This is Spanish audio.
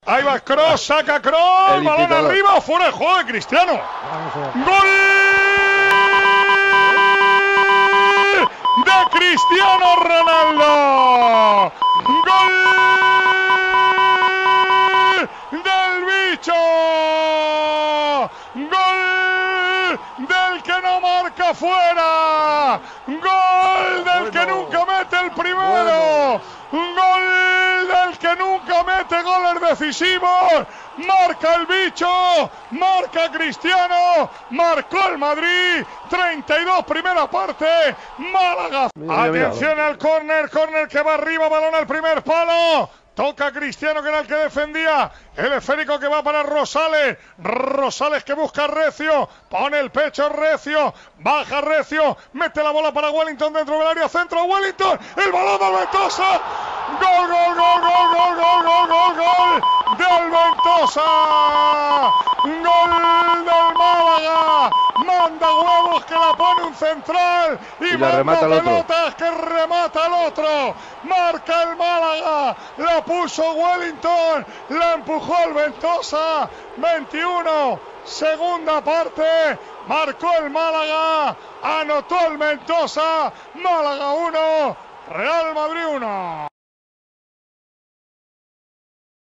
Ahí va Kroos, saca Kroos, balón arriba, fuera de juego de Cristiano. ¡Gol de Cristiano Ronaldo! ¡Gol del bicho! ¡Gol del que no marca fuera! ¡Gol del que nunca mete el primero! ¡Gol del que nunca mete goles decisivos! Marca el bicho, marca Cristiano, marcó el Madrid, 32 primera parte, Málaga. Atención al córner que va arriba, balón al primer palo. Toca Cristiano, que era el que defendía. El esférico que va para Rosales. Rosales que busca a Recio. Pone el pecho Recio. Baja Recio. Mete la bola para Wellington dentro del área. Centro Wellington. El balón del Ventosa. Gol, gol, gol, gol, gol, gol, gol, gol, gol del Ventosa. Gol del Málaga. Manda huevos que la pone un central. Y manda pelotas que remata al otro. Marca el Málaga. La puso Wellington. La empujó el Ventosa. 21. Segunda parte. Marcó el Málaga. Anotó el Ventosa. Málaga 1. Real Madrid 1.